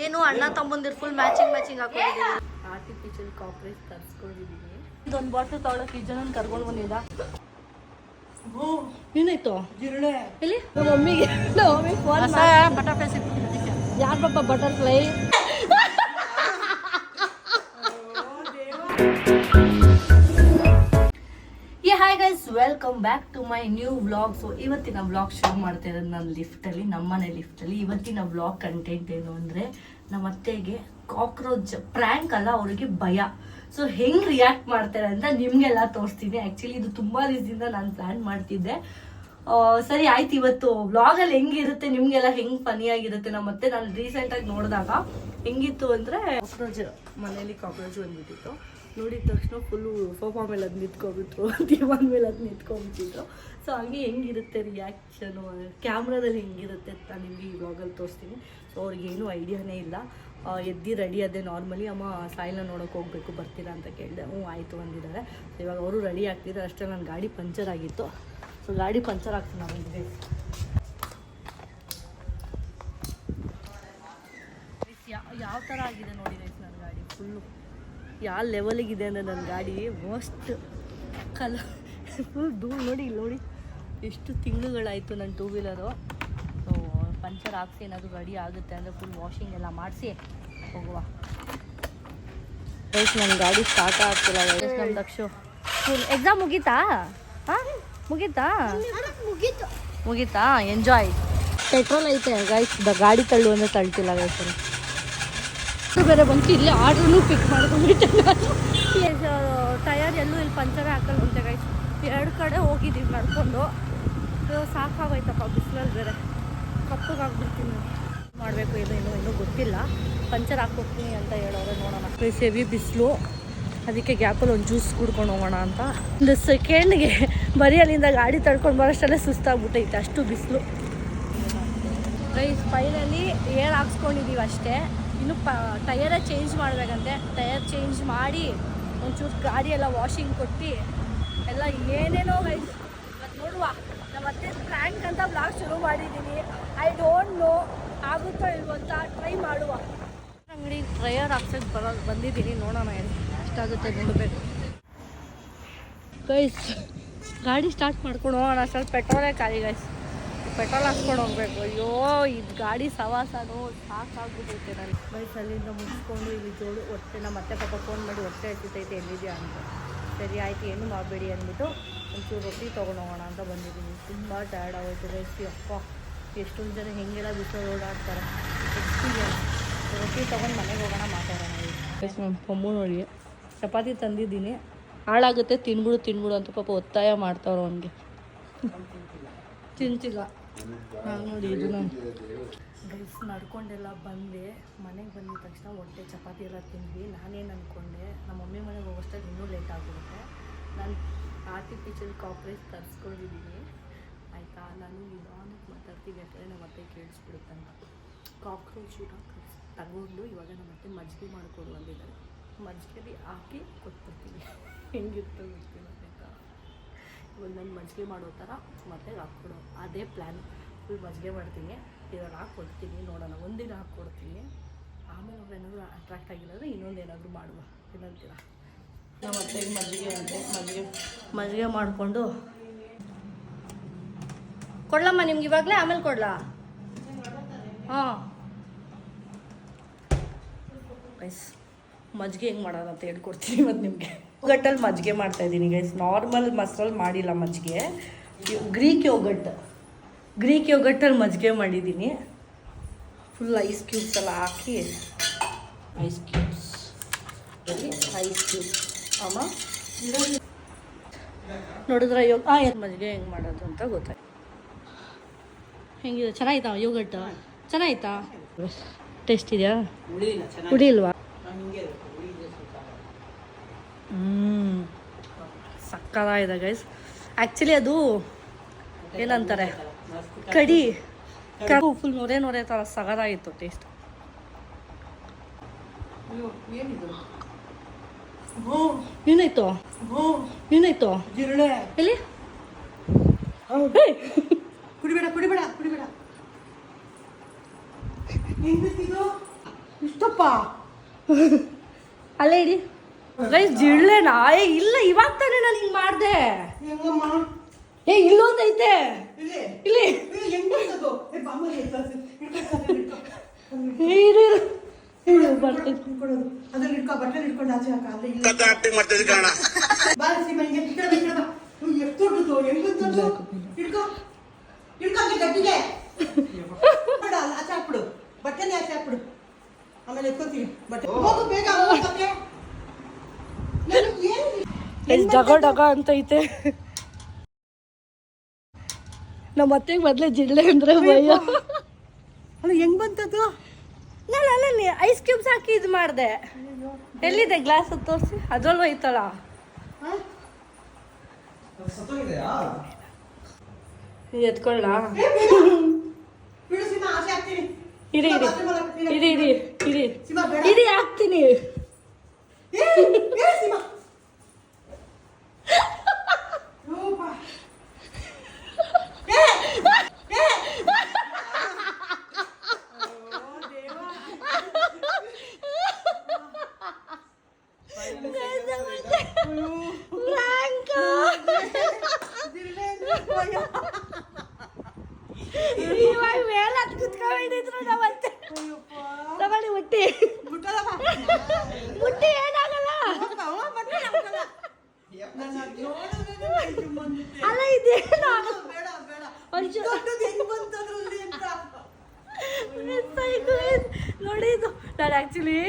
ಏನು ಅಣ್ಣ ತಮ್ಮಂದಿರು ಫುಲ್ ಮ್ಯಾಚಿಂಗ್ ಹಾಕೊಂಡಿದ್ದೀವಿ. ಆರ್ಟಿಫಿಷಿಯಲ್ ಕಾಕ್ರೋಚ್ ತರಿಸ್ಕೊಂಡಿದ್ದೀವಿ. ಇದೊಂದು ಬಾಟಲ್ ತಗೊಳಕ್ಕೆ ಈ ಜನ ಕರ್ಕೊಂಡು ಬಂದಿದ್ದ. ಏನಾಯ್ತು ಇಲ್ಲಿ ಮಮ್ಮಿಗೆ ಫೋನ್ ಬಟರ್ಫ್ಲೈ ಸಿಕ್ಕಿದೆ. ಯಾರು ಪಾಪ butterfly? Hi guys, welcome back to my new vlog. So ಇವತ್ತಿನ ವ್ಲಾಗ್ ಶುರು ಮಾಡ್ತಾ ಇರೋದು ನಾನು ಲಿಫ್ಟಲ್ಲಿ, ನಮ್ಮನೆ ಲಿಫ್ಟಲ್ಲಿ. ಇವತ್ತಿನ ವ್ಲಾಗ್ ಕಂಟೆಂಟ್ ಏನು ಅಂದರೆ, ನಮ್ಮ ಅತ್ತೆಗೆ ಕಾಕ್ರೋಚ್ ಪ್ರ್ಯಾಂಕ್ ಅಲ್ಲ, ಅವರಿಗೆ ಭಯ. ಸೊ ಹೆಂಗೆ ರಿಯಾಕ್ಟ್ ಮಾಡ್ತಾರೆ ಅಂತ ನಿಮಗೆಲ್ಲ ತೋರಿಸ್ತೀನಿ. ಆ್ಯಕ್ಚುಲಿ ಇದು ತುಂಬ ದಿವಸದಿಂದ ನಾನು ಪ್ಲ್ಯಾನ್ ಮಾಡ್ತಿದ್ದೆ. ಸರಿ ಆಯ್ತು, ಇವತ್ತು ವ್ಲಾಗಲ್ಲಿ ಹೆಂಗಿರುತ್ತೆ, ನಿಮಗೆಲ್ಲ ಹೆಂಗೆ ಫನಿಯಾಗಿರುತ್ತೆ. ನಮ್ಮ ಅತ್ತೆ ನಾನು ರೀಸೆಂಟಾಗಿ ನೋಡಿದಾಗ ಹೆಂಗಿತ್ತು ಅಂದರೆ, ಕಾಕ್ರೋಚ್ ಮನೇಲಿ ಕಾಕ್ರೋಚ್ ಬಂದ್ಬಿಟ್ಟಿತ್ತು. ನೋಡಿದ ತಕ್ಷಣ ಫುಲ್ಲು ಸೋಫಾ ಮೇಲೆ ಅದು ನಿಂತ್ಕೊಬಿಟ್ರು, ದಿವಾನ್ ಮೇಲೆ ಅದು ನಿಂತ್ಕೊಂಡ್ಬಿಟ್ಟಿದ್ರು. ಸೊ ಹಂಗೆ ಹೆಂಗಿರುತ್ತೆ ರಿಯಾಕ್ಷನು, ಕ್ಯಾಮ್ರಾದಲ್ಲಿ ಹೆಂಗಿರುತ್ತೆ ಅಂತ ನಿಮಗೆ ಈ ವ್ಲಾಗಲ್ಲಿ ತೋರಿಸ್ತೀನಿ. ಸೊ ಅವ್ರಿಗೇನು ಐಡಿಯಾನೇ ಇಲ್ಲ. ಎದ್ದು ರೆಡಿ ಅದೇ ನಾರ್ಮಲಿ ಅಮ್ಮ ಸಾಯಿನ ನೋಡೋಕೆ ಹೋಗಬೇಕು, ಬರ್ತೀರಾ ಅಂತ ಕೇಳಿದೆ. ಆಯಿತು ಅಂದಿದ್ದಾರೆ. ಸೊ ಇವಾಗ ಅವರು ರೆಡಿ ಆಗ್ತಿದ್ದಾರೆ. ಅಷ್ಟೇ ನನ್ನ ಗಾಡಿ ಪಂಚರ್ ಆಗಿತ್ತು. ಸೊ ಗಾಡಿ ಪಂಚರ್ ಆಗ್ತೀನಿ ನಮಗೆ. ಯಾವ ಥರ ಆಗಿದೆ ನೋಡಿ ಗೈಸ್ ನನ್ನ ಗಾಡಿ. ಫುಲ್ಲು ಯಾವ ಲೆವೆಲಿಗಿದೆ ಅಂದರೆ ನನ್ನ ಗಾಡಿ ಮಸ್ಟ್ ಕಲರ್ ಫುಲ್ ಧೂಳು. ನೋಡಿ ಇಲ್ಲಿ ನೋಡಿ, ಎಷ್ಟು ತಿಂಗಳುಗಳಾಯಿತು ನನ್ನ ಟೂ ವೀಲರು. ಸೊ ಪಂಚರ್ ಹಾಕ್ಸಿ ಏನಾದರೂ ರೆಡಿ ಆಗುತ್ತೆ ಅಂದರೆ ಫುಲ್ ವಾಷಿಂಗ್ ಎಲ್ಲ ಮಾಡಿಸಿ ಹೋಗುವ. ಗೈಸ್ ನನ್ನ ಗಾಡಿ ಸ್ಟಾರ್ಟ್ ಆಗ್ತಿಲ್ಲ ಗೈಸ್. ನಮ್ಮ ದಕ್ಷು ಫುಲ್ ಎಕ್ಸಾಮ್ ಮುಗೀತಾ? ಹಾಂ ಮುಗೀತಾ ಎಂಜಾಯ್. ಪೆಟ್ರೋಲ್ ಐತೆ ಗೈಸ್, ಗಾಡಿ ತಳ್ಳು ಅಂದರೆ ತಳ್ತಿಲ್ಲ ಗೈಸ್. ಬೇರೆ ಬಂತು, ಇಲ್ಲೇ ಆರ್ಡ್ರೂ ಪಿಕ್ ಮಾಡ್ಕೊಂಡ್ಬಿಟ್ಟೆ ನಾನು. ಟಯರ್ ಎಲ್ಲೂ ಇಲ್ಲಿ ಪಂಚರ್ ಹಾಕಲ್ಲ ಅಂತೆ ಗೈಸ್. 2 ಕಡೆ ಹೋಗಿದ್ದೀವಿ ನಡ್ಕೊಂಡು. ಸಾಕಾಗೋಯ್ತಪ್ಪ ಬಿಸಿಲಲ್ಲಿ ಬೇರೆ ಕಪ್ಪಗಾಗ್ಬಿಡ್ತೀನಿ. ಮಾಡಬೇಕು ಇನ್ನೂ ಗೊತ್ತಿಲ್ಲ. ಪಂಚರ್ ಹಾಕ್ಕೋಗ್ತೀನಿ ಅಂತ ಹೇಳೋರೆ, ನೋಡೋಣ. ಹೆವಿ ಬಿಸಿಲು, ಅದಕ್ಕೆ ಗ್ಯಾಪಲ್ಲಿ ಒಂದು ಜ್ಯೂಸ್ ಕುಡ್ಕೊಂಡು ಹೋಗೋಣ ಅಂತ. ಒಂದು ಸೆಕೆಂಡ್ಗೆ ಬರೀ ಅಲ್ಲಿಂದ ಗಾಡಿ ತಡ್ಕೊಂಡು ಬರೋಷ್ಟಲ್ಲೇ ಸುಸ್ತಾಗ್ಬಿಟ್ಟೈತೆ, ಅಷ್ಟು ಬಿಸಿಲು ಗೈಸ್. ಫೈನಲಿ ಏರ್ ಹಾಕ್ಸ್ಕೊಂಡಿದ್ದೀವಿ ಅಷ್ಟೇ. ಇನ್ನು ಟಯರೇ ಚೇಂಜ್ ಮಾಡಬೇಕಂತೆ. ಟಯರ್ ಚೇಂಜ್ ಮಾಡಿ ಒಂಚೂರು ಗಾಡಿ ಎಲ್ಲ ವಾಷಿಂಗ್ ಕೊಟ್ಟು ಎಲ್ಲ ಏನೇನೋ ಗೈಸ್. ಮತ್ತು ನೋಡುವ, ನಮ್ಮ ಮತ್ತೆ ಪ್ರ್ಯಾಂಕ್ ಅಂತ ಬ್ಲಾಗ್ ಶುರು ಮಾಡಿದ್ದೀನಿ. ಐ ಡೋಂಟ್ ನೋ ಆಗುತ್ತೋ ಇಲ್ವೋ ಅಂತ ಟ್ರೈ ಮಾಡುವ. ಅಂಗಡಿ ಟಯರ್ ಹಾಕ್ಸೋಕ್ಕೆ ಬಂದಿದ್ದೀನಿ. ನೋಡೋಣ ಎಷ್ಟಾಗುತ್ತೆ ನೋಡಬೇಕು ಗೈಸ್. ಗಾಡಿ ಸ್ಟಾರ್ಟ್ ಮಾಡ್ಕೊಂಡು ಹೋಗೋಣ. ಸ್ವಲ್ಪ ಪೆಟ್ರೋಲೇ ಖಾಲಿ ಗೈಸ್, ಪೆಟ್ರೋಲ್ ಹಾಕ್ಕೊಂಡು ಹೋಗ್ಬೇಕು. ಅಯ್ಯೋ ಇದು ಗಾಡಿ ಸವಾಸನೂ ಸಾಕಾಗ್ಬಿಟ್ಟೈತೆ ನನಗೆ ಗೈಸ್. ಅಲ್ಲಿಂದ ಮುಗಿಸ್ಕೊಂಡು ಇಲ್ಲಿ ಜೋಡು ಹೊಟ್ಟೆ, ನಮ್ಮ ಮತ್ತೆ ಪಾಪ ಫೋನ್ ಮಾಡಿ ಹೊಟ್ಟೆ ಹಚ್ಚಿತೈತೆ ಎಲ್ಲಿದೆಯಾ ಅಂತ. ಸರಿ ಆಯಿತು, ಏನು ಮಾಡಬೇಡಿ ಅಂದ್ಬಿಟ್ಟು ಒಂಚೂರು ರೊಟ್ಟಿ ತೊಗೊಂಡು ಹೋಗೋಣ ಅಂತ ಬಂದಿದ್ದೀನಿ. ತುಂಬ ಟಯರ್ಡ್ ಆಗೋಯ್ತು ಗೈಸ್. ಅಪ್ಪ ಎಷ್ಟೊಂದು ಜನ ಹೆಂಗೆಲ್ಲ ಬಿಸಿಲು ಓಡಾಡ್ತಾರೆ, ಎಕ್ಸ್ಪೀರಿಯನ್ಸ್. ರೊಟ್ಟಿ ತೊಗೊಂಡು ಮನೆಗೆ ಹೋಗೋಣ, ಮಾತಾಡೋಣ ಗೈಸ್. ನಮ್ಮ ಪಮ್ಮು ನೋಡಿ ಚಪಾತಿ ತಂದಿದ್ದೀನಿ, ಹಾಳಾಗುತ್ತೆ ತಿನ್ಬಿಡು ಅಂತ ಪಾಪ ಒತ್ತಾಯ ಮಾಡ್ತಾವ್ರು ಅವನಿಗೆ. ತಿಂತಿಲ್ಲ ನೋಡಿ. ಇದು ನಾನು ಗೈಸ್ ನಡ್ಕೊಂಡೆಲ್ಲ ಬಂದೆ. ಮನೆಗೆ ಬಂದಿದ ತಕ್ಷಣ ಹೊಟ್ಟೆ ಚಪಾತಿ ಎಲ್ಲ ತಿಂದ್ವಿ. ನಾನೇನು ಅಂದ್ಕೊಂಡೆ, ನಮ್ಮ ಮಮ್ಮಿ ಮನೆಗೆ ಹೋಗೋಷ್ಟಾಗಿ ಇನ್ನೂ ಲೇಟ್ ಆಗಿರುತ್ತೆ. ನಾನು ಆರ್ಟಿಫಿಷಿಯಲ್ ಕಾಕ್ರೋಚ್ ತರಿಸ್ಕೊಂಡಿದ್ದೀನಿ ಆಯಿತಾ. ನಾನು ನಿಧಾನಕ್ಕೆ ಮಾತಾಡ್ತೀವಿ ಯಾಕಂದರೆ ನಮ್ಮ ಮತ್ತೆ ಕೇಳಿಸ್ಬಿಡುತ್ತಂತ. ಕಾಕ್ರೋಚ್ ಊಟ ತಗೊಂಡು ಇವಾಗ ನಮ್ಮ ಮತ್ತೆ ಮಜ್ಜಿಗೆ ಮಾಡಿಕೊಡು ಅಂದಿದ್ದಾರೆ. ಮಜ್ಜಿಗೆಲಿ ಹಾಕಿ ಕೊಟ್ಬಿಡ್ತೀನಿ. ಹೆಂಗಿರ್ತದೆ ಗೊತ್ತಿಲ್ಲ ಆಯಿತಾ. ಇವಾಗ ನಾನು ಮಜ್ಜಿಗೆ ಮಾಡೋ ಥರ ಮತ್ತೆ ಹಾಕ್ಕೊಡೋ ಅದೇ ಪ್ಲ್ಯಾನ್. ಫುಲ್ ಮಜ್ಜಿಗೆ ಮಾಡ್ತೀನಿ, ಇವಾಗ ಹಾಕ್ಕೊಡ್ತೀನಿ. ನೋಡೋಣ, ಒಂದಿನ ಹಾಕ್ಕೊಡ್ತೀನಿ. ಆಮೇಲೆ ಅವ್ರು ಏನಾದರೂ ಅಟ್ರಾಕ್ಟ್ ಆಗಿಲ್ಲ ಅಂದರೆ ಇನ್ನೊಂದು ಏನಾದರೂ ಮಾಡುವ, ಏನಂತೀರ. ನಮ್ಮ ಅತ್ತೆಗೆ ಮಜ್ಜಿಗೆ ಅಂದರೆ ಮಜ್ಜಿಗೆ ಮಾಡಿಕೊಂಡು ಕೊಡ್ಲಮ್ಮ ನಿಮ್ಗೆ ಇವಾಗಲೇ, ಆಮೇಲೆ ಕೊಡ್ಲಾ? ಹಾಂ ಗೈಸ್, ಮಜ್ಜಿಗೆ ಹೆಂಗೆ ಮಾಡೋದು ಅಂತ ಹೇಳ್ಕೊಡ್ತೀನಿ ಇವತ್ತು ನಿಮಗೆ. ಯೋಗಟ್ಟಲ್ಲಿ ಮಜ್ಜಿಗೆ ಮಾಡ್ತಾಯಿದ್ದೀನಿ ಗೈಸ್. ನಾರ್ಮಲ್ ಮೊಸರಲ್ಲಿ ಮಾಡಿಲ್ಲ ಮಜ್ಜಿಗೆ. ಗ್ರೀಕ್ ಯೋಗಟ್ಟಲ್ಲಿ ಮಜ್ಜಿಗೆ ಮಾಡಿದ್ದೀನಿ. ಫುಲ್ ಐಸ್ ಕ್ಯೂಬ್ಸ್ ಎಲ್ಲ ಹಾಕಿ, ಐಸ್ ಕ್ಯೂಬ್ಸ್ ಅಮ್ಮ ನೋಡಿದ್ರೆ ಮಜ್ಜಿಗೆ ಹೆಂಗೆ ಮಾಡೋದು ಅಂತ ಗೊತ್ತಾಯ್ತು. ಹೆಂಗಿದೆ? ಚೆನ್ನಾಯ್ತಾ ಯೋಗಟ್ಟು? ಚೆನ್ನಾಯ್ತಾ? ಟೇಸ್ಟ್ ಇದೆಯಾ? ಹುಳಿ ಇಲ್ವಾ? ಸಕ್ಕತ್ತಾಗಿದೆ ಗೈಸ್. ಆ್ಯಕ್ಚುಲಿ ಅದು ಏನಂತಾರೆ, ಕಡಿ ಫುಲ್ ನೊರೆ ಥರ ಸಗದಾಗಿತ್ತು ಟೇಸ್ಟ್. ಏನಾಯ್ತು ಎಲ್ಲಿ? ಕುಡಿಬೇಡ ಹೆಂಗಪ್ಪ ಅಲ್ಲೇ ಇಡಿ ಗೈಸ್ ಜಿಳ್ಳೆನಾ ಏ ಇಲ್ಲ ಇವಾಗ ತಾನೇ ನಾನು ಹಿಂಗೆ ಮಾಡಿದೆ ಹೆಂಗಮ್ಮ ಏ ಇಲ್ಲೊಂದೈತೆ ಇಲ್ಲಿ ಇಲ್ಲಿ ಹೆಂಗ್ ಬರ್ತದೋ ಬಾಮಲ್ಲಿ ಬರ್ತೈತೆ ಅದ್ರಲ್ಲಿ ಇಟ್ಕೊ ಬಟ್ಟೆ ಇಟ್ಕೊಂಡು ಆಚೆ ಹಾಕ ಅಲ್ಲೇ ಇಲ್ಲ ಬಾ ಸೀಮಾ ಹಿಂಗೆ ಈ ಕಡೆ ಬಾ ಎಷ್ಟು ದೊಡ್ಡದು ಹೆಂಗ್ ಬರ್ತದೋ ಇಟ್ಕೊ ಇಟ್ಕೊಂಡೆ ಗಟ್ಟಿಗೆ ಬೇಡ ಆಚೆ ಹಾಕ್ಬಿಡು ಬಟ್ಟೆನೇ ಆಚೆ ಹಾಕ್ಬಿಡು ಆಮೇಲೆ ಎತ್ಕೋತೀವಿ ಬಟ್ಟೆ ಹೋಗು ಬೇಗ ಹೋಗಕ್ಕೆ ಡಗ ಡಗ ಅಂತೈತೆ ನಮ್ಮ ಅತ್ತೆಗೆ ಮೊದಲೇ ಜಿಳ್ಳೆ ಅಂದ್ರೆ ಭಯ ಅದು ಹೆಂಗ್ ಬಂತದ್ದು ನಾನು ಅಲ್ಲಲ್ಲಿ ಐಸ್ ಕ್ಯೂಬ್ಸ್ ಹಾಕಿ ಇದು ಮಾಡಿದೆ ಎಲ್ಲಿದೆ ಗ್ಲಾಸ್ ತೋರಿಸಿ ಅದ್ರಲ್ಲೂ ಐತಲ್ಲ ಎತ್ಕೊಳ್ಳ ಬಿಡು ಸೀಮಾ ಆಚೆ ಹಾಕ್ತೀನಿ ಇರಿ ಇರಿ ಇರಿ ಇರಿ ಇರಿ ಸೀಮಾ ಬೇಡ ಇರಿ ಹಾಕ್ತೀನಿ ಏ ಸೀಮಾ ಇವಾಗ ಮೇಲೆ ಹತ್ತು ಕುತ್ಕೊಂಡಿದ್ರು ನಾವತ್ತೆ ತಗೊಳ್ಳಿ ಮುಟ್ಟಿ ಮುಟ್ಟಿ ಏನಾಗಲ್ಲ ಅಲ್ಲ ಇದೇನು ನೋಡಿ ಇದು ನಾನು ಆ್ಯಕ್ಚುಲಿ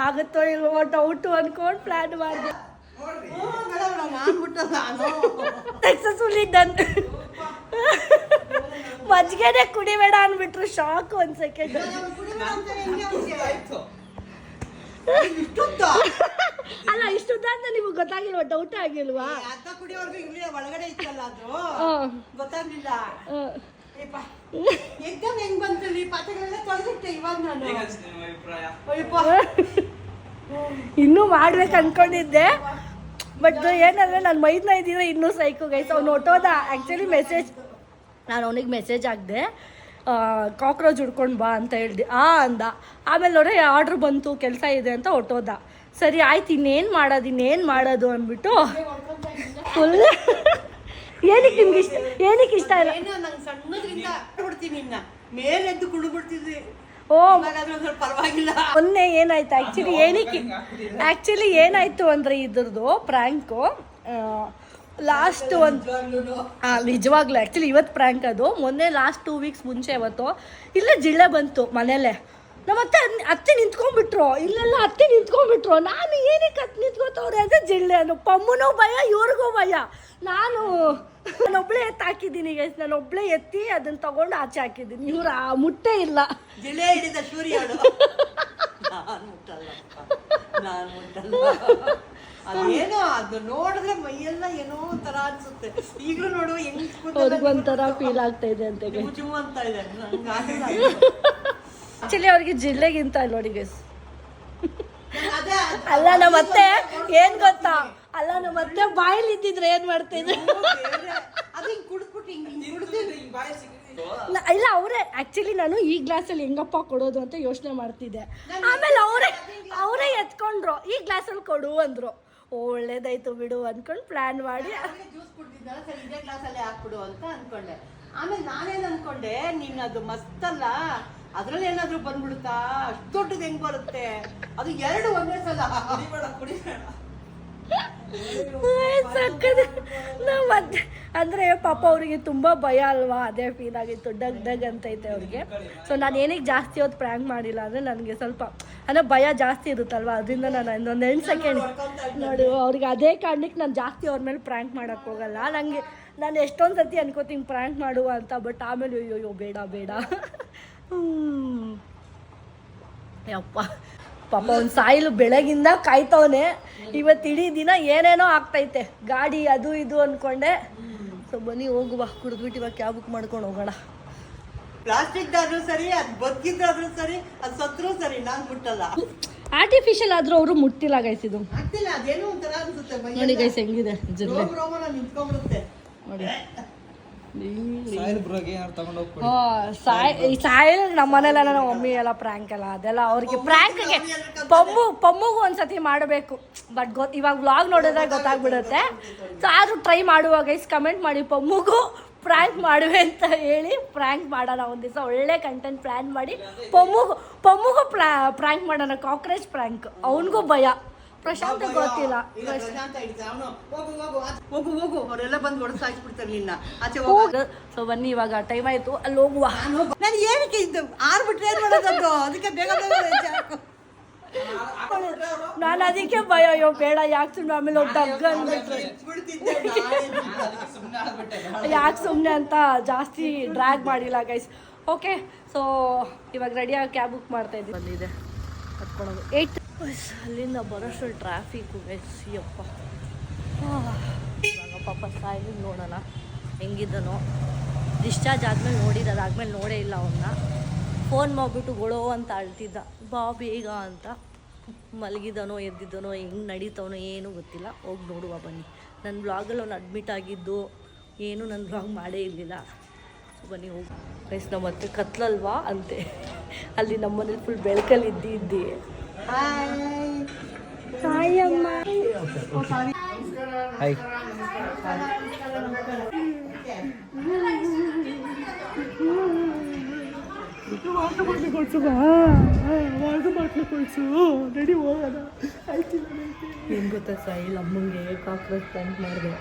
ಆಗುತ್ತೋ ಇಲ್ವೋ ಡೌಟು ಅನ್ಕೊಂಡು ಪ್ಲ್ಯಾನ್ ಮಾಡಿದೆ ಸಕ್ಸಸ್ಫುಲಿ ಡನ್ ಮಜ್ಗೆನೆ ಕುಡಿಬೇಡ ಅಂದ್ಬಿಟ್ರು ಶಾಕ್ ಒಂದ್ ಸೆಕೆಂಡ್ ಅಲ್ಲ ಇಷ್ಟುದ್ದ ಅಂತ ನಿಮ್ಗೆ ಗೊತ್ತಾಗಿಲ್ವಾ ಡೌಟ್ ಆಗಿಲ್ವಾ ಒಳಗಡೆ ಇತ್ತಲ್ಲ ಅದು ಗೊತ್ತಾಗ್ಲಿಲ್ಲ ಎಕ್ದಮ್ ಹೆಂಗ್ ಬಂತಲ್ಲಿ ಪಾತ್ರೆಗಳೆಲ್ಲ ತೊಳೆದಿಟ್ಟೆ ಇವಾಗ ನಾನು ಇನ್ನೂ ಮಾಡ್ಬೇಕು ಅನ್ಕೊಂಡಿದ್ದೆ ಬಟ್ ಏನಂದ್ರೆ ನಾನು ಮೈದ್ನ ಇದ್ದಿದ್ರೆ ಇನ್ನೂ ಸೈಕು ಗೈಸ್ ಅವ್ನು ಹೊಟ್ಟೋದ ಆ್ಯಕ್ಚುಲಿ ಮೆಸೇಜ್ ನಾನು ಅವನಿಗೆ ಮೆಸೇಜ್ ಹಾಕಿದೆ ಕಾಕ್ರೋಚ್ ಹುಡ್ಕೊಂಡು ಬಾ ಅಂತ ಹೇಳ್ದೆ ಅಂದ ಆಮೇಲೆ ನೋಡ್ರೆ ಆರ್ಡ್ರ್ ಬಂತು ಕೆಲಸ ಇದೆ ಅಂತ ಹೊಟ್ಟೋದ ಸರಿ ಆಯ್ತು ಇನ್ನೇನು ಮಾಡೋದು ಅಂದ್ಬಿಟ್ಟು ಫುಲ್ ಏನಕ್ಕೆ ನಿಮ್ಗೆ ಇಷ್ಟ ಏನಕ್ಕೆ ಇಷ್ಟ ಇಲ್ಲ ನಂಗೆ ಸಣ್ಣದ್ರಿಂದ ಬಿಡ್ತೀನಿ ನಿನ್ನ ಮೇಲೆದ್ದು ಕುಡಿದ್ಬಿಡ್ತಿದ್ವಿ ಓ ಪರವಾಗಿಲ್ಲ ಮೊನ್ನೆ ಏನಾಯ್ತು ಆ್ಯಕ್ಚುಲಿ ಏನಾಯ್ತು ಅಂದರೆ ಇದ್ರದ್ದು ಪ್ರ್ಯಾಂಕು ಲಾಸ್ಟ್ ಒಂದು ನಿಜವಾಗ್ಲೂ ಆ್ಯಕ್ಚುಲಿ ಇವತ್ತು ಪ್ರ್ಯಾಂಕ್ ಅದು ಮೊನ್ನೆ ಲಾಸ್ಟ್ 2 ವೀಕ್ಸ್ ಮುಂಚೆ ಇವತ್ತು ಇಲ್ಲೇ ಜಿಳ್ಳೆ ಬಂತು ಮನೇಲೆ ನಮ್ಮತ್ತೆ ಅತ್ತೆ ನಿಂತ್ಕೊಂಡ್ಬಿಟ್ರು ಇಲ್ಲೆಲ್ಲ ಅತ್ತೆ ನಿಂತ್ಕೊಂಡ್ಬಿಟ್ರು ನಾನು ಏನಕ್ಕೆ ಅತ್ತೆ ನಿಂತ್ಕೋತವ್ರೆ ಅಂದರೆ ಜಿಳ್ಳೆ ಅನ್ನು ಪಮ್ಮನೂ ಭಯ ಇವ್ರಿಗೂ ಭಯ ನಾನೊಬ್ಳೇ ಎತ್ತಿ ಹಾಕಿದ್ದೀನಿ ಗೈಸ್ ನಾನೊಬ್ಳೇ ಎತ್ತಿ ಅದನ್ನ ತಗೊಂಡು ಆಚೆ ಹಾಕಿದ್ದೀನಿ ಇವ್ರು ಆ ಮುಟ್ಟೆ ಇಲ್ಲ ಜಿಳೆ ಹಿಡಿದ ಸೂರ್ಯ ಅದೇನೋ ಅದು ನೋಡಿದ್ರೆ ಮೈಯೆಲ್ಲ ಏನೋ ತರ ಅನ್ಸುತ್ತೆ ಈಗಲೂ ನೋಡುವ ಅವ್ರಿಗೊಂಥರ ಫೀಲ್ ಆಗ್ತಾ ಇದೆ ಅಂತ ಅಂತ ಇದೆ ಆಕ್ಚುಲಿ ಅವ್ರಿಗೆ ಜಿಲ್ಲೆಗಿಂತ ನೋಡಿ ಗೈಸ್ ಅಲ್ಲ ನಮ್ಮತ್ತೆ ಏನ್ ಗೊತ್ತಾ ಅಲ್ಲ ನಮ್ಮತ್ತೆ ಬಾಯಲ್ಲಿ ಇದ್ದಿದ್ರೆ ಏನ್ ಮಾಡ್ತಿದ್ರು ಇಲ್ಲ ಅವರೇ ಆಕ್ಚುಲಿ ನಾನು ಈ ಗ್ಲಾಸಲ್ಲಿ ಹೆಂಗಪ್ಪ ಕೊಡೋದು ಅಂತ ಯೋಚನೆ ಮಾಡ್ತಿದ್ದೆ ಆಮೇಲೆ ಅವರೇ ಎತ್ಕೊಂಡ್ರು ಈ ಗ್ಲಾಸಲ್ಲಿ ಕೊಡು ಅಂದ್ರು ಒಳ್ಳೇದಾಯ್ತು ಬಿಡು ಅನ್ಕೊಂಡು ಪ್ಲಾನ್ ಮಾಡಿ ಜ್ಯೂಸ್ ಕುಡ್ದಿದ್ದಾರ ಸರಿ ಇದೇ ಗ್ಲಾಸಲ್ಲೇ ಹಾಕ್ಬಿಡು ಅಂತ ಅನ್ಕೊಂಡೆ ಆಮೇಲೆ ನಾನೇನ್ ಅನ್ಕೊಂಡೆ ನೀನ್ ಅದು ಮಸ್ತಲ್ಲ ಅದ್ರಲ್ಲಿ ಏನಾದ್ರು ಬಂದ್ಬಿಡುತ್ತಾ ಅಷ್ಟು ದೊಡ್ಡದು ಹೆಂಗ್ ಬರುತ್ತೆ ಅದು 2 ಒಂದೇ ಸಲ ಕುಡಿಬೇಡ ಅಂದ್ರೆ ಪಾಪ ಅವರಿಗೆ ತುಂಬಾ ಭಯ ಅಲ್ವಾ ಅದೇ ಫೀಲ್ ಆಗಿತ್ತು ಡಗ್ ಡಗ್ ಅಂತೈತೆ ಅವ್ರಿಗೆ ಸೊ ನಾನು ಏನಕ್ಕೆ ಜಾಸ್ತಿ ಹೊತ್ತು ಪ್ರ್ಯಾಂಕ್ ಮಾಡಿಲ್ಲ ಅಂದ್ರೆ ನನಗೆ ಸ್ವಲ್ಪ ಅಂದ್ರೆ ಭಯ ಜಾಸ್ತಿ ಇರುತ್ತಲ್ವಾ ಅದರಿಂದ ನಾನು ಇನ್ನೊಂದು 8 ಸೆಕೆಂಡ್ ನೋಡು ಅವ್ರಿಗೆ ಅದೇ ಕಾರಣಕ್ಕೆ ನಾನು ಜಾಸ್ತಿ ಅವ್ರ ಮೇಲೆ ಪ್ರ್ಯಾಂಕ್ ಮಾಡಕ್ ಹೋಗಲ್ಲ ನನಗೆ ನಾನು ಎಷ್ಟೊಂದು ಸತಿ ಅನ್ಕೋತೀನಿ ಪ್ರ್ಯಾಂಕ್ ಮಾಡುವ ಅಂತ ಬಟ್ ಆಮೇಲೆ ಅಯ್ಯೋ ಬೇಡ ಬೇಡ ಯಪ್ಪ ಪಾಪ ಒಂದು ಸಾಯಿಲು ಬೆಳಗಿಂದ ಕಾಯ್ತವನೆ ಇವತ್ತು ಇಡೀ ದಿನ ಏನೇನೋ ಆಗ್ತೈತೆ ಗಾಡಿ ಅದು ಇದು ಅನ್ಕೊಂಡೆ ಸೊ ಬನ್ನಿ ಹೋಗುವ ಕುಡಿದ್ಬಿಟ್ಟು ಇವಾಗ ಕ್ಯಾಬ್ ಬುಕ್ ಮಾಡ್ಕೊಂಡು ಹೋಗೋಣ ಪ್ಲಾಸ್ಟಿಕ್ ಆದ್ರೂ ಸರಿ ಅದು ಬದುಕಿದ್ದಾದ್ರೂ ಸರಿ ಅದು ಸತ್ರೂ ಸರಿ ನಾನು ಮುಟ್ಟಲ್ಲ ಆರ್ಟಿಫಿಷಿಯಲ್ ಆದ್ರೂ ಅವರು ಮುಟ್ಟಿಲ್ಲ ಗೈಸ್ ಇದು ಆಗ್ತಿಲ್ಲ ಅದೇನೋ ಒಂಥರ ಅನ್ಸುತ್ತೆ ನೋಡಿ ಗೈಸ್ ಹೆಂಗಿದೆ ಜಿಲ್ಲೆ ನಿಂತ್ಕೊಂಡ್ಬಿಡುತ್ತೆ ನೋಡಿ ಸಾಯಿಲ್ ನಮ್ಮ ಮನೇಲೆಲ್ಲ ನಮ್ಮ ಮಮ್ಮಿ ಎಲ್ಲ ಪ್ರ್ಯಾಂಕ್ ಎಲ್ಲ ಅದೆಲ್ಲ ಅವ್ರಿಗೆ ಪ್ರ್ಯಾಂಕ್ಗೆ ಪಮ್ಮುಗೂ ಒಂದ್ಸತಿ ಮಾಡಬೇಕು ಬಟ್ ಇವಾಗ ವ್ಲಾಗ್ ನೋಡಿದ್ರೆ ಗೊತ್ತಾಗ್ಬಿಡುತ್ತೆ. ಸೊ ಆದರೂ ಟ್ರೈ ಮಾಡುವ ಗೈಸ್, ಕಮೆಂಟ್ ಮಾಡಿ ಪಮ್ಮುಗೂ ಪ್ರ್ಯಾಂಕ್ ಮಾಡುವೆ ಅಂತ ಹೇಳಿ ಪ್ರ್ಯಾಂಕ್ ಮಾಡೋಣ. ಒಂದು ದಿವಸ ಒಳ್ಳೆ ಕಂಟೆಂಟ್ ಪ್ಲ್ಯಾನ್ ಮಾಡಿ ಪಮ್ಮುಗೂ ಪ್ರ್ಯಾಂಕ್ ಮಾಡೋಣ. ಕಾಕ್ರೋಚ್ ಪ್ರ್ಯಾಂಕ್, ಅವನಿಗೂ ಭಯ, ಪ್ರಶಾಂತ್ ಗೊತ್ತಿಲ್ಲ. ಹೋಗು ಅವರೆಲ್ಲ ಬಂದು ಹೊಡೆಸಾಕ್ಬಿಡ್ತಾರೆ ನಿನ್ನ ಆಚೆ ಹೋಗ. ಸೊ ಬನ್ನಿ ಇವಾಗ ಟೈಮ್ ಆಯ್ತು, ಅಲ್ಲಿ ಹೋಗುವ. ನಾನು ಏನಕ್ಕೆ ಇದ್ದು ಆರ್ಬಿಟ್ರೆ ಏನ್ ಮಾಡೋದು, ಅದಕ್ಕೆ ಬೇಗ ನಾನು ಅದಕ್ಕೆ ಭಯ, ಅಯ್ಯೋ ಬೇಡ ಯಾಕೆ ಸುಮ್ಮನೆ ಆಮೇಲೆ ಹೋಗಿ ಡಗ್ ಅಂದ್ಬಿಟ್ರೆ ಯಾಕೆ ಸುಮ್ಮನೆ ಅಂತ ಜಾಸ್ತಿ ಡ್ರ್ಯಾಗ್ ಮಾಡಿಲ್ಲ ಗೈಸ್. ಓಕೆ, ಸೊ ಇವಾಗ ರೆಡಿಯಾಗಿ ಕ್ಯಾಬ್ ಬುಕ್ ಮಾಡ್ತಾ ಇದ್ದೀವಿ. ಬಂದಿದೆ ಹತ್ಕೊಳ್ಳೋದು 8 ಅಲ್ಲಿಂದ ಬರೋಷ್ಟು ಟ್ರಾಫಿಕ್ಕು ಗೈಸ್. ಯಪ್ಪ, ಇವಾಗ ಪಾಪ ಸಾಯಿಲ್ ನೋಡೋಣ ಹೆಂಗಿದ್ದನೋ. ಡಿಸ್ಚಾರ್ಜ್ ಆದಮೇಲೆ ನೋಡಿದ್ದು, ಅದಾದ್ಮೇಲೆ ನೋಡೇ ಇಲ್ಲ ಅವನ್ನ. ಫೋನ್ ಮಾಡಿಬಿಟ್ಟು ಗೊಳೋ ಅಂತ ಅಳ್ತಿದ್ದ, ಬಾ ಬೇಗ ಅಂತ. ಮಲಗಿದನೋ ಎದ್ದಿದ್ದನೋ ಹೆಂಗೆ ನಡೀತವನೋ ಏನೂ ಗೊತ್ತಿಲ್ಲ. ಹೋಗಿ ನೋಡುವ ಬನ್ನಿ. ನನ್ನ ಬ್ಲಾಗಲ್ಲಿ ಅವ್ನು ಅಡ್ಮಿಟ್ ಆಗಿದ್ದು ಏನೂ ನನ್ನ ಬ್ಲಾಗ್ ಮಾಡೇ ಇರಲಿಲ್ಲ. ಸೊ ಬನ್ನಿ ಹೋಗಿ ಗೈಸ್. ನಮ್ಮ ಮತ್ತೆ ಕತ್ಲಲ್ವಾ ಅಂತೆ, ಅಲ್ಲಿ ನಮ್ಮನೇಲಿ ಫುಲ್ ಬೆಳಕಲ್ಲಿ ಇದ್ದಿ. ಹಾಯ್ ಅಮ್ಮ. ಹಾಯ್. ಏನು ಗೊತ್ತಾ ಸಾಯಿಲ್, ಅಮ್ಮಂಗೆ ಕಾಕ್ರೋಚ್ ಪ್ಲಾಂಟ್ ಮಾಡಿದೆ.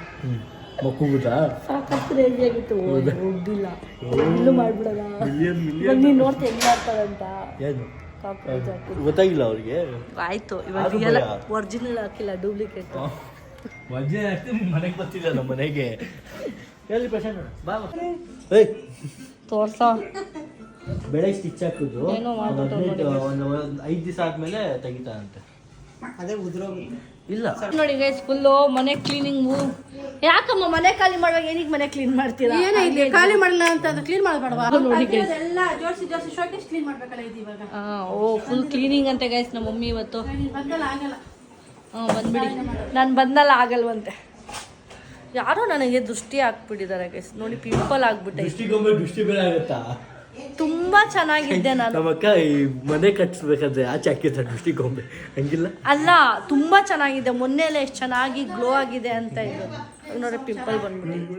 ಸಾಕಷ್ಟು ರೇಜಿ ಆಗಿತ್ತು, ಹೋಗ್ದಿಲ್ಲ ಎಲ್ಲೂ ಮಾಡ್ಬಿಡೋಣ. ನೀನು ನೋಡ್ತಾ ಹೆಂಗ್ ಮಾಡ್ತಾರಂತ ಕಾಕ್ರೋಚ್ ಹಾಕಿ ಗೊತ್ತಾಗಿಲ್ಲ ಅವ್ರಿಗೆ. ಆಯ್ತು, ಇವಾಗ ಒರಿಜಿನಲ್ ಹಾಕಿಲ್ಲ, ಡೂಪ್ಲಿಕೇಟ್. ಮನೆಗೆ ಬರ್ತಿಲ್ಲ ನಮ್ಮ ಮನೆಗೆ. ಎಲ್ಲಿ ಪ್ರಶಾಂತ್ ಬಾ ತೋರ್ಸ. ಬೆಳಗ್ಗೆ ಸ್ಟಿಚ್ ಹಾಕಿದ್ರು, ಏನೋ ಮಾಡ್ಬಿಟ್ಟು ಒಂದು 5 ದಿವಸ ಆದ್ಮೇಲೆ ತೆಗಿತಾರಂತೆ. ಅದೇ ಉದ್ರೋಗಿ ಇಲ್ಲ ನೋಡಿ ಗೈಸ್, ಫುಲ್ಲು ಮನೆ ಕ್ಲೀನಿಂಗು. ಯಾಕಮ್ಮ ಮನೆ ಖಾಲಿ ಮಾಡುವಾಗ ಏನಕ್ಕೆ ಮನೆ ಕ್ಲೀನ್ ಮಾಡ್ತೀರಾ? ಏನೇ ಇಲ್ಲಿ ಖಾಲಿ ಮಾಡಲ್ಲ ಅಂತ ಅದು ಕ್ಲೀನ್ ಮಾಡಬೇಡವಾ? ನೋಡಿ ಗೈಸ್, ಎಲ್ಲ ಜೋಡಿಸಿ ಶೋಕೇಸ್ ಕ್ಲೀನ್ ಮಾಡ್ಬೇಕಲ್ಲ ಇದು ಇವಾಗ. ಓ ಫುಲ್ ಕ್ಲೀನಿಂಗ್ ಅಂತೆ ಗೈಸ್ ನಮ್ಮ ಮಮ್ಮಿ ಇವತ್ತು. ಬಂದಲ್ಲ ಆಗಲ್ಲ. ಬಂದ್ಬಿಡಿ, ನಾನು ಬಂದಲ್ಲ ಆಗಲ್ವಂತೆ. ಯಾರೋ ನನಗೆ ದೃಷ್ಟಿ ಹಾಕ್ಬಿಟ್ಟಿದ್ದಾರೆ ಗೈಸ್, ನೋಡಿ ಪಿಂಪಲ್ ಆಗ್ಬಿಟ್ಟೆ. ದೃಷ್ಟಿ ಬೇರೆ ಆಗುತ್ತಾ? ತುಂಬಾ ಚೆನ್ನಾಗಿದ್ದೆ ನಾನು. ನಮ್ಮಕ್ಕ ಈ ಮನೆ ಕಟ್ಸ್ಬೇಕಾದ್ರೆ ಆಚೆ ಹಾಕಿರ್ತಾರೆ ದೃಷ್ಟಿ ಗೊಂಬೆ, ಹಂಗಿಲ್ಲ ಅಲ್ಲ, ತುಂಬಾ ಚೆನ್ನಾಗಿದೆ. ಮೊನ್ನೆಲ್ಲ ಎಷ್ಟು ಚೆನ್ನಾಗಿ ಗ್ಲೋ ಆಗಿದೆ ಅಂತ ಇರೋದು ನೋಡಿ, ಪಿಂಪಲ್ ಬಂದ್ಬಿಟ್ಟು.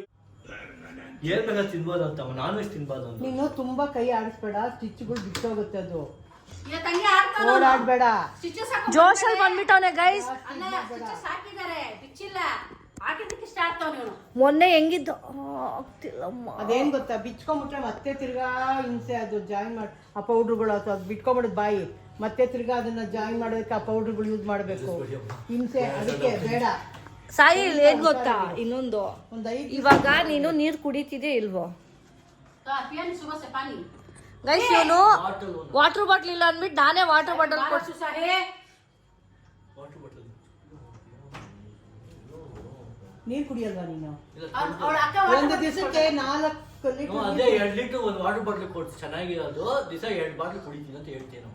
ಏನ್ ಬೇಕಾದ್ರೆ ತಿನ್ಬೋದು ಅಂತ, ನಾನ್ ವೆಜ್ ತಿನ್ಬೋದು ಅಂತ. ನೀನು ತುಂಬಾ ಕೈ ಆಡಿಸ್ಬೇಡ, ಸ್ಟಿಚ್ಗಳು ಬಿಟ್ಟೋಗುತ್ತೆ, ಅದು ಓಡಾಡ್ಬೇಡ. ಜೋಶಲ್ಲಿ ಬಂದ್ಬಿಟ್ಟವನೆ ಗೈಸ್. ಮೊನ್ನೆ ಹೆಂಗಿದ್ದು ಆಗ್ತಿಲ್ಲಮ್ಮ. ಅದೇನ್ ಗೊತ್ತಾ, ಬಿಚ್ಕೊಂಡ್ಬಿಟ್ರೆ ಮತ್ತೆ ತಿರ್ಗಾ ಹಿಂಸೆ. ಅದು ಜಾಯಿನ್ ಮಾಡಿ ಆ ಪೌಡ್ರುಗಳು, ಅದು ಬಿಟ್ಕೊಂಡ್ಬಿಡುದು ಬಾಯಿ, ಮತ್ತೆ ತಿರ್ಗಾ ಅದನ್ನ ಜಾಯಿನ್ ಮಾಡೋದಕ್ಕೆ ಆ ಪೌಡ್ರುಗಳು ಯೂಸ್ ಮಾಡಬೇಕು. ಹಿಂಸೆ, ಅದಕ್ಕೆ ಬೇಡ. ಸಾಯಿ ಏನ್ ಗೊತ್ತಾ, ಇನ್ನೊಂದು ಇವಾಗ ನೀನು ನೀರು ಕುಡಿತಿದ್ದೆ ಇಲ್ವೋ ಗೈಸ್? ಇವನು ವಾಟರ್ ಬಾಟ್ಲ್ ಇಲ್ಲ ಅಂದ್ಬಿಟ್ಟು ನಾನೇ ವಾಟರ್ ಬಾಟಲ್ ಕೊಡ್ಸು. ನೀರ್ ಕುಡಿಯಲ್ವಾ ನೀನು? ಒಂದು ದಿವಸಕ್ಕೆ 4 ಲೀಟರ್. ಅದೇ 2 ಲೀಟರ್ ಒಂದು ವಾಟರ್ ಬಾಟ್ಲ್ ಕೊಡ್ತು, ಚೆನ್ನಾಗಿರೋದು. ದಿವಸ 2 ಬಾಟ್ಲ್ ಕುಡಿತೀನಿ ಅಂತ ಹೇಳ್ತೀನಿ.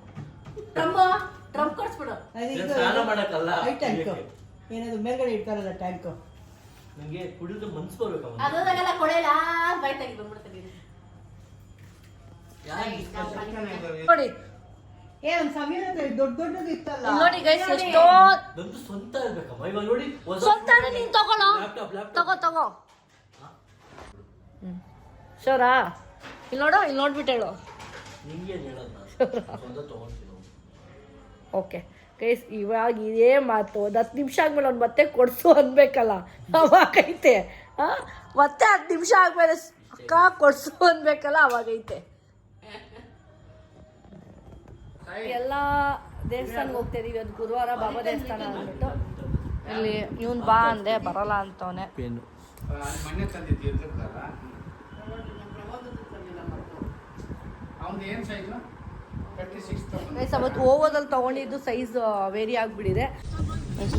ಸ್ನಾನ ಮಾಡಕ್ಕಲ್ಲ, ಟ್ಯಾಂಕ್ ಏನದು ಮೇಲ್ಗಡೆ ಇಡ್ತಾರಲ್ಲ ಟ್ಯಾಂಕ್. ನಂಗೆ ಕುಡಿದ್ರೆ ಮನ್ಸು ಬರ್ಬೇಕು. ನೋಡಿ ಒಂದ್ ಸಮಯ ದೊಡ್ಡದು ಇತ್ತಲ್ಲ ನೋಡಿ ಗೈಸ್, ಎಷ್ಟೋ ನಂದು ಸ್ವಂತ ಇರ್ಬೇಕಮ್ಮ. ಇವಾಗ ನೋಡಿ, ಸ್ವಂತ ನೀನ್ ತಗೊಳ್ಳೋ, ತಗೋ. ಶೋರಾ, ಇಲ್ಲಿ ನೋಡು, ಇಲ್ಲಿ ನೋಡ್ಬಿಟ್ಟು ಹೇಳು. ನಿಂಗೆ ಹೇಳೋದು ಸ್ವಂತ ತಗೊಂತೀನಿ. ಓಕೆ ಗೈಸ್, ಇವಾಗ ಇದೇ ಮಾತು 10 ನಿಮಿಷ ಆದ್ಮೇಲೆ ಅವ್ನು ಮತ್ತೆ ಕೊಡ್ಸು ಅನ್ಬೇಕಲ್ಲ, ಅವಾಗೈತೆ. ಮತ್ತೆ 10 ನಿಮಿಷ ಆದ್ಮೇಲೆ ಅಕ್ಕ ಕೊಡ್ಸು ಅನ್ಬೇಕಲ್ಲ, ಅವಾಗೈತೆ. ಎಲ್ಲ ದೇವಸ್ಥಾನಕ್ಕೆ ಹೋಗ್ತಾ ಇದೀವಿ. ಅದು ಗುರುವಾರ ಬಾಬಾ ದೇವಸ್ಥಾನ ಅಂದ್ಬಿಟ್ಟು ಇಲ್ಲಿ ಇವನ್ ಬಾ ಅಂದೆ, ಬರಲ್ಲ ಅಂತವನೆ. ಅವತ್ತು ಓವೋದಲ್ಲಿ ತಗೊಂಡಿದ್ದು ಸೈಜ್ ವೇರಿ ಆಗಿಬಿಟ್ಟಿದೆ.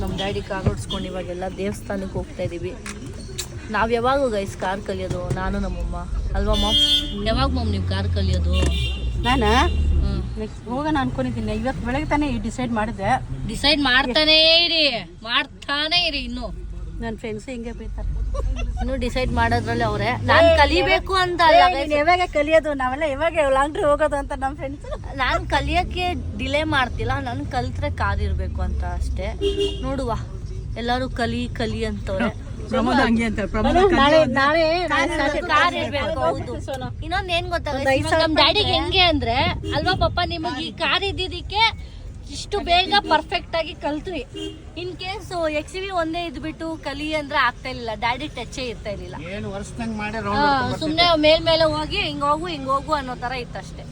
ನಮ್ಮ ಡ್ಯಾಡಿ ಕಾರ್ ಓಡಿಸ್ಕೊಂಡು ಇವಾಗೆಲ್ಲ ದೇವಸ್ಥಾನಕ್ಕೆ ಹೋಗ್ತಾ ಇದೀವಿ. ನಾವು ಯಾವಾಗ ಗೈಸ್ ಕಾರ್ ಕಲಿಯೋದು? ನಾನು ನಮ್ಮಮ್ಮ ಅಲ್ವಾ ಮಾಮ್? ಯಾವಾಗ ಮಾಮ್ ನೀವು ಕಾರ್ ಕಲಿಯೋದು? ನಾನು ನೆಕ್ಸ್ಟ್ ಹೋಗೋಣ ಅನ್ಕೊಂಡಿದ್ದೀನಿ. ಇವತ್ತು ಬೆಳಗ್ಗೆ ತಾನೇ ಡಿಸೈಡ್ ಮಾಡಿದೆ. ಡಿಸೈಡ್ ಮಾಡ್ತಾನೇ ಇರಿ ಇನ್ನು ನನ್ನ ಫ್ರೆಂಡ್ಸ್ ಹಿಂಗೆ ಬೈತಾರೆ. ಇನ್ನು ಡಿಸೈಡ್ ಮಾಡೋದ್ರಲ್ಲಿ ಅವರೇ ನಾನು ಕಲಿಬೇಕು ಅಂತ ಅಲ್ಲ guys. ಯಾವಾಗ ಕಲಿಯೋದು ನಾವೆಲ್ಲ ಯಾವಾಗ ಲಾಂಗ್ ಡ್ರೈವ್ ಹೋಗೋದು ಅಂತ ನಮ್ಮ ಫ್ರೆಂಡ್ಸ್. ನಾನು ಕಲಿಯೋಕ್ಕೆ ಡಿಲೇ ಮಾಡ್ತಿಲ್ಲ, ನಾನು ಕಲ್ತ್ರೆ ಕಾರ್ ಇರಬೇಕು ಅಂತ ಅಷ್ಟೇ. ನೋಡುವ, ಎಲ್ಲರೂ ಕಲಿ ಕಲಿ ಅಂತವ್ರೆ. ಕಾರ್ ಇರ್ಬೇಕು. ಹೌದು. ಇನ್ನೊಂದ್ ಏನ್ ಗೊತ್ತಾ ನಮ್ ಡ್ಯಾಡಿಗೆ ಹೆಂಗೆ ಅಂದ್ರೆ ಅಲ್ವಾ ಪಾಪ, ನಿಮಗೆ ಈ ಕಾರ್ ಇದ್ದಿದ್ದಕ್ಕೆ ಇಷ್ಟು ಬೇಗ ಪರ್ಫೆಕ್ಟ್ ಆಗಿ ಕಲ್ತ್ವಿ. ಇನ್ ಕೇಸ್ XV ಒಂದೇ ಇದ್ಬಿಟ್ಟು ಕಲಿ ಅಂದ್ರೆ ಆಗ್ತಾ ಇರ್ಲಿಲ್ಲ, ಡ್ಯಾಡಿ ಟಚ್ ಇರ್ತಾ ಇರ್ಲಿಲ್ಲ. ಸುಮ್ನೆ ಮೇಲ್ಮೇಲೆ ಹೋಗಿ ಹಿಂಗ್ ಹೋಗು ಅನ್ನೋ ತರ ಇತ್ತಷ್ಟೇ.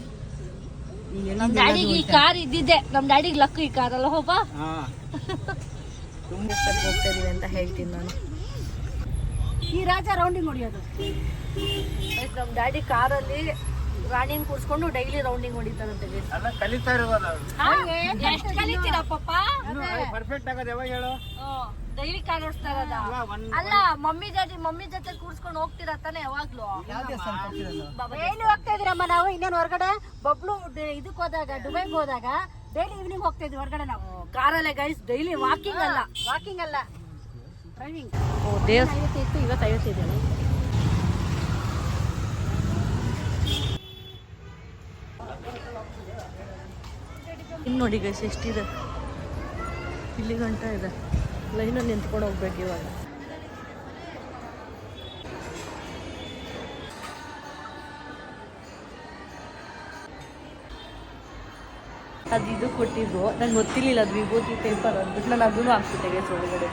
ನಮ್ ಡ್ಯಾಡಿಗೆ ಈ ಕಾರ್ ಇದ್ದಿದ್ದೆ, ನಮ್ ಡ್ಯಾಡಿಗೆ ಲಕ್ ಈ ಕಾರ್ ಅಲ್ಲ ಹೋಗ. ಹೋಗ್ತಾ ಇದೀವಿ ಅಂತ ಹೇಳ್ತೀನಿ ನಾನು. ಈ ರಾಜ ರೌಂಡಿಂಗ್ ಹೊಡಿಯೋದು. ನಮ್ ಡ್ಯಾಡಿ ಕಾರಲ್ಲಿ ರಾಣಿನ ಕೂರ್ಸ್ಕೊಂಡು ಡೈಲಿ ರೌಂಡಿಂಗ್ ಹೊಡಿತಾರಂತೆ. ಎಷ್ಟು ಕಲಿತೀರಾ ಪಾಪ? ಪರ್ಫೆಕ್ಟ್ ಆಗೋದು ಯಾವಾಗ ಹೇಳು? ಡೈಲಿ ಕಾರ್ ಓಡಿಸ್ತಾ ಇರೋದ? ಅಲ್ಲ, ಮಮ್ಮಿ ಜೊತೆ ಕೂರ್ಸ್ಕೊಂಡು ಹೋಗ್ತೀರಾ ತಾನೆ ಯಾವಾಗ್ಲೂ? ಡೈಲಿ ಹೋಗ್ತಾ ಇದೀರಮ್ಮ ನಾವು. ಇನ್ನೇನು ಹೊರಗಡೆ ಬಬ್ಲು ಇದಕ್ಕೆ ಹೋದಾಗ, ದುಬೈಗೆ ಹೋದಾಗ ಡೈಲಿ ಈವ್ನಿಂಗ್ ಹೋಗ್ತಾ ಇದ್ವಿ ಹೊರಗಡೆ ನಾವು ಕಾರಲ್ಲೇ ಗೈಸ್. ಡೈಲಿ ವಾಕಿಂಗ್ ಅಲ್ಲ, ಡ್ರೈವಿಂಗ್. ದೇವ್ರ 50 ಇತ್ತು, ಇವತ್ತು 50 ಇದೆ. ಇನ್ನು ನೋಡಿ ಗೈಸ್ ಎಷ್ಟಿದೆ, ಇಲ್ಲಿ ಗಂಟ ಇದೆ. ಲೈನಲ್ಲಿ ನಿಂತ್ಕೊಂಡು ಹೋಗ್ಬೇಕು ಇವಾಗ. ಅದು ಇದು ಕೊಟ್ಟಿದ್ದು ನಂಗೆ ಗೊತ್ತಿರಲಿಲ್ಲ, ಅದು ವಿಭೂತಿ ಪೇಪರ್ ಅಂದ್ಬಿಟ್ಟು ನಾನು ಅದನ್ನು ಹಾಕ್ಬಿಟ್ಟೆ ಗೈಸ್ ಒಳಗಡೆ.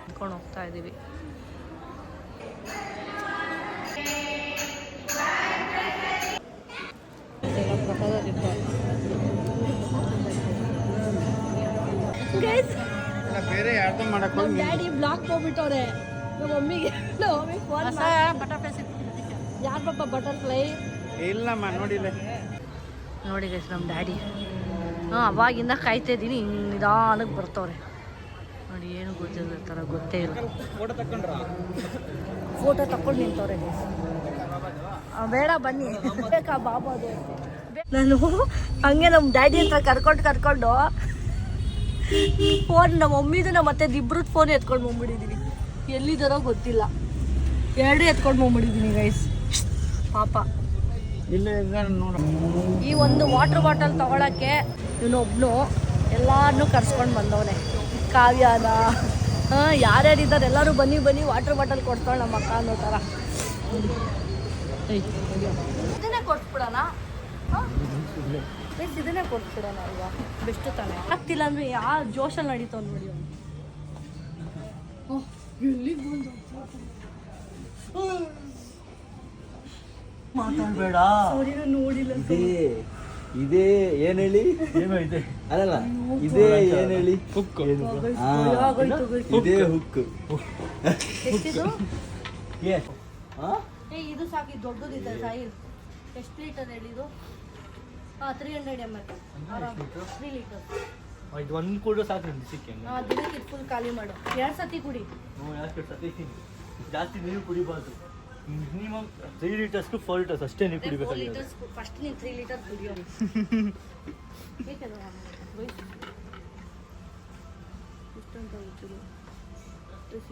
ನಿಂತ್ಕೊಂಡು ಹೋಗ್ತಾ ಇದ್ದೀವಿ. ಬೇರೆ ಯಾರ್ದು ಮಾಡಕ್ ಹೋಗಿ ಡ್ಯಾಡಿ ಬ್ಲಾಕ್ ಹೋಗ್ಬಿಟ್ಟವ್ರೆ. ನಮ್ಮ ಮಮ್ಮಿಗೆ ಫೋನ್ ಯಾರು ಪಾಪ ಬಟರ್ಫ್ಲೈ ಇಲ್ಲಮ್ಮ ನೋಡಿಲ್ಲ. ನೋಡಿ ಗೈಸ್ ನಮ್ಮ ಡ್ಯಾಡಿ ಅವಾಗಿಂದ ಕಾಯ್ತಾ ಇದ್ದೀನಿ, ಹಿಂಗೆ ನಿಧಾನಕ್ಕೆ ಬರ್ತವ್ರೆ ನೋಡಿ. ಏನು ಗೊತ್ತಿಲ್ಲ ಥರ ಗೊತ್ತೇ ಇಲ್ಲ. ಫೋಟೋ ತಕೊಂಡು ನಿಂತವ್ರೆ ಗೈಸ್. ಬೇಡ ಬನ್ನಿ ಬೇಕಾ ಬಾಬಾದು. ನಾನು ಹಂಗೆ ನಮ್ಮ ಡ್ಯಾಡಿ ಹತ್ರ ಕರ್ಕೊಂಡು ಫೋನ್ ನಮ್ಮ ಮಮ್ಮಿದು ನಮ್ಮ ಮತ್ತೆ ಇಬ್ರದ್ದು ಫೋನ್ ಎತ್ಕೊಂಡು ಬಂದ್ಬಿಟ್ಟಿದ್ದೀನಿ. ಎಲ್ಲಿದ್ದಾರೋ ಗೊತ್ತಿಲ್ಲ, ಎರಡೂ ಎತ್ಕೊಂಡು ಬಂದ್ಬಿಟ್ಟಿದ್ದೀನಿ ಗೈಸ್ ಪಾಪ. ಈ ಒಂದು ವಾಟರ್ ಬಾಟಲ್ ತಗೊಳಕ್ಕೆ ಇವನೊಬ್ನು ಎಲ್ಲಾರನ್ನೂ ಕರ್ಸ್ಕೊಂಡು ಬಂದವನೆ. ಕಾವ್ಯಾನ ಯಾರ್ಯಾರಿದ್ದಾರೆ ಎಲ್ಲರೂ ಬನ್ನಿ ವಾಟರ್ ಬಾಟಲ್ ಕೊಡ್ತಾಳೆ ನಮ್ಮ ಅಕ್ಕ ಅನ್ನೋ ಥರ. ಇದನ್ನೇ ಕೊಟ್ಬಿಡೋಣ, ಇದನ್ನೇ ಕೊಟ್ಬಿಡೋಣ ಅಲ್ವಾ, ಬೆಸ್ಟ್ ತಾನೆ. ಆಗ್ತಿಲ್ಲ ಅಂದ್ರೆ ಯಾವ ಜೋಶಲ್ಲಿ ನಡೀತಾವ್ ನೋಡಿ ಅವನು. ಮಾತಾಡ್ಬೇಡ. ನೋಡಿಲ್ಲ ಇದೇ ಏನ್ ಹೇಳಿ? ಏನೋ ಇದೆ ಅಲ್ಲಲ್ಲ, ಇದೇ ಏನ್ ಹೇಳಿ? ಇದೇ ಹುಕ್. ಎಷ್ಟಿದು? ಹಾ? ಇದು ಸಾಕಿ ದೊಡ್ಡದಿದೆ ಸೈಜ್. ಎಷ್ಟು ಲೀಟರ್ ಹೇಳಿದು? 300 ml. 3 ಲೀಟರ್. ಇದು ಒಂದು ಕೂಡ ಸಾಕು ನಿಮ್ಗೆ ಸಿಕ್ಕಿ. ದಿನಕ್ಕೆ ಫುಲ್ ಖಾಲಿ ಮಾಡು, 2 ಸತಿ ಕುಡಿ. ಎರಡು ಸತಿ ಜಾಸ್ತಿ ನೀರು ಕುಡಿಬಾರ್ದು. ಮಿನಿಮಮ್ 3 ಲೀಟರ್ಸ್ ಟು 4 ಲೀಟರ್ಸ್ ಅಷ್ಟೇ ನೀರು ಕುಡಿಬೇಕಾಗಿದೆ. ಫಸ್ಟ್ ನೀನು 3 ಲೀಟರ್ ಕುಡಿಯೋ.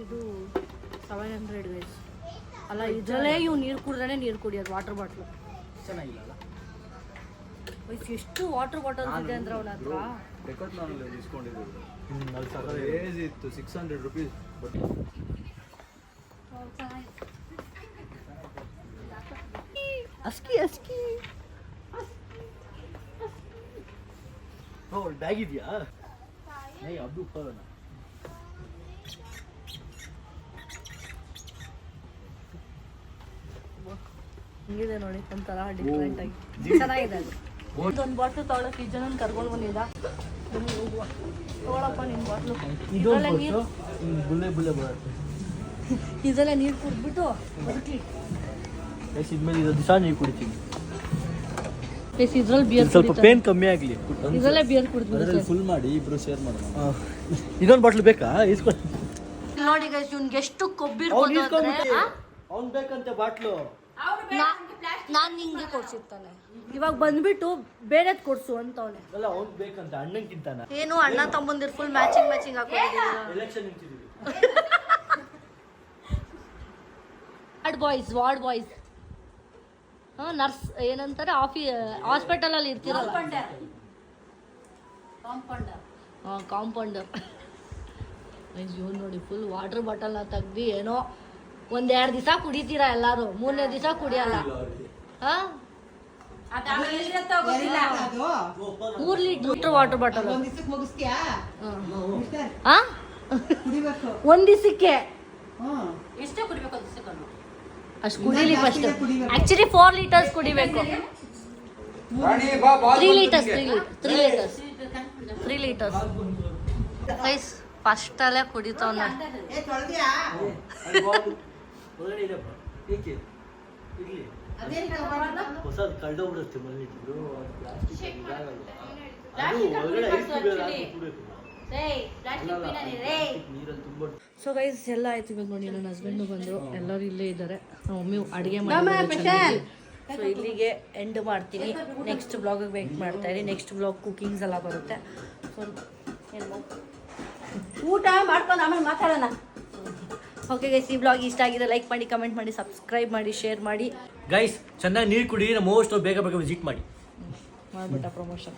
ಇದು 700 ಗೈಸ್. ಅಲ್ಲ ಇದರಲ್ಲೇ ಇವು ನೀರು ಕುಡಿದ್ರೆ ನೀರು ಕುಡಿಯೋದು ವಾಟರ್ ಬಾಟ್ಲು. ಚೆನ್ನಾಗಿಲ್ಲ ಎಷ್ಟು ವಾಟರ್ ಬಾಟಲ್ಸ್ ಇದೆ ಅಂದ್ರೆ ಅವನ ಹತ್ರ. ಇತ್ತು 600 rupees. ಅಸ್ಕಿ ಬ್ಯಾಗ್ ಇದೆಯಾ? ಅದು ಬರೋಣ. ಹಿಂಗಿದೆ ನೋಡಿ, ಒಂಥರ ಡಿಫ್ರೆಂಟ್ ಆಗಿ ಚೆನ್ನಾಗಿದೆ. ಅದು ಒಂದು ಬಾಟ್ಲು ತಗೊಳಕ್ಕೆ ಈ ಜನ ಕರ್ಕೊಂಡು ಬಂದಿದ್ದ. ತಗೊಳಪ್ಪ ನಿನ್ನ ಬಾಟ್ಲು. ಇದರಲ್ಲೇ ನೀರು ಬುಲ್ಲೆ ಬರುತ್ತೆ. ಇದೆಲ್ಲ ನೀರು ಕುಡ್ಬಿಟ್ಟು ಬದುಕಲಿ. ಇದ್ಮೇಲೆ ಇದು ದಿವಸ ನೀರು ಕುಡಿತೀನಿ. ಇದ್ರಲ್ಲಿ ಬಿಯರ್ ಸ್ವಲ್ಪ ಪೇನ್ ಕಮ್ಮಿ ಆಗಲಿ. ಇದರಲ್ಲೇ ಬಿಯರ್ ಕುಡಿದ್ಬಿಟ್ಟು ಫುಲ್ ಮಾಡಿ ಇಬ್ರು ಶೇರ್ ಮಾಡೋಣ. ಇದೊಂದು ಬಾಟ್ಲು ಬೇಕಾ? ಇಸ್ಕೊಂಡು ನೋಡಿ ಗೈಸ್, ಇವ್ನಿಗೆ ಎಷ್ಟು ಕೊಬ್ಬಿರ್ಬೋದು ಅಂದ್ರೆ ಅವ್ನು ಬೇಕಂತೆ ಬಾಟ್ಲು. ನಾನು ನಿಂಗೆ ಕೊಡ್ಸಿರ್ತಾನೆ ಇವಾಗ ಬಂದ್ಬಿಟ್ಟು ಬೇರೆದ್ ಕೊಡ್ಸು ಅಂತವನೆ. ಅಲ್ಲ ಅವ್ನು ಬೇಕಂತ ಅಣ್ಣಂಗಿಂತಾನ ಏನು ಅಣ್ಣ ತಮ್ಮಂದಿರ್ ಫುಲ್ ಮ್ಯಾಚಿಂಗ್ ಹಾಕೊಂಡಿದ್ದೀರಾ. ಎಲೆಕ್ಷನ್ ನಿಂತಿದ್ದೀವಿ. ವಾರ್ಡ್ ಬಾಯ್ಸ್ ನರ್ಸ್ ಏನಂತಾರೆ ಹಾಸ್ಪಿಟಲ್ ಅಲ್ಲಿ ಇರ್ತಿರಲ್ಲ ಕಾಂಪೌಂಡರ್. ಇವ್ನು ನೋಡಿ ಫುಲ್ ವಾಟರ್ ಬಾಟಲ್ನ ತೆಗ್ದು ಏನೋ 1-2 ದಿವಸ ಕುಡಿತೀರಾ ಎಲ್ಲಾರು, 3ನೇ ದಿವಸ ಕುಡಿಯಲ್ಲ. ಹಾ 3 ಲೀಟರ್ ವಾಟರ್ ಬಾಟಲ್ ಒಂದ್ ದಿವಸಕ್ಕೆ ಮುಗಿಸ್ತೀಯಾ? ಹಾ ಕುಡಿಬೇಕು. 1 ದಿವಸಕ್ಕೆ ಹ್ಮ್. ಎಷ್ಟೇ ಕುಡಿಬೇಕು ಅಂತ ಸಿಗೋಣ. ಅಷ್ಟು ಕುಡಿಲಿ ಫಸ್ಟ್. ಜಾಸ್ತಿನೇ ಕುಡಿಬೇಕು. ಆಕ್ಚುಲಿ 4 ಲೀಟರ್ಸ್ ಕುಡಿಬೇಕು. 3 ಲೀಟರ್ಸ್ ಗೈಸ್ ಫಸ್ಟ್ ಅಲ್ಲೇ ಕುಡಿತವನ್ನ. ಏ ತೊಳ್ದ್ಯಾ? ಅಲ್ಲಿ ಬಾಲ್ ಒಳಗಡೆ ಇದೆಯಪ್ಪ. ಏಕೆ ಇರ್ಲಿ ಅದೇನ್ ತಗೊಂಡ್ಬಂದ? ಹೊಸದು ಕಳ್ದೋಗ್ಬಿಡುತ್ತೆ ಮಲ್ಲಿಟ್ಟು ಪ್ಲಾಸ್ಟಿಕ್ ಇದಾಗಲ್ಲ. ಅದು ಒಳಗಡೆ ಐಸ್ ಕ್ಯೂಬ್ ಹಾಕಿ ಕುಡಿಬೇಕು. ನೀರಲ್ಲಿ ತುಂಬ ಸೊ ಗೈಸ್ ಎಲ್ಲ ಆಯ್ತು. ಇವಾಗ ನೋಡಿ ನನ್ನ ಹಸ್ಬೆಂಡು ಬಂದರು, ಎಲ್ಲರೂ ಇಲ್ಲೇ ಇದ್ದಾರೆ. ನಮ್ಮ ಮಮ್ಮಿ ಅಡುಗೆ ಮಾಡಿ ಸೊ ಇಲ್ಲಿಗೆ ಎಂಡ್ ಮಾಡ್ತೀನಿ. ನೆಕ್ಸ್ಟ್ ಬ್ಲಾಗಿಗೆ ವೇಟ್ ಮಾಡ್ತಾ ಇರಿ. ನೆಕ್ಸ್ಟ್ ಬ್ಲಾಗ್ ಕುಕಿಂಗ್ಸ್ ಎಲ್ಲ ಬರುತ್ತೆ. ಸೊ ಏನು ಊಟ ಮಾಡ್ಕೊಂಡು ಆಮೇಲೆ ಮಾತಾಡೋಣ. ಓಕೆ ಗೈಸ್, ಈ ಬ್ಲಾಗ್ ಇಷ್ಟ ಆಗಿದೆ ಲೈಕ್ ಮಾಡಿ, ಕಮೆಂಟ್ ಮಾಡಿ, ಸಬ್ಸ್ಕ್ರೈಬ್ ಮಾಡಿ, ಶೇರ್ ಮಾಡಿ. ಗೈಸ್ ಚೆನ್ನಾಗಿ ನೀರು ಕುಡಿ. ಮೋಸ್ಟ್ ಬೇಗ ವಿಸಿಟ್ ಮಾಡಿ. ಮಾಡ್ಬಿಟ್ಟ ಪ್ರಮೋಷನ್.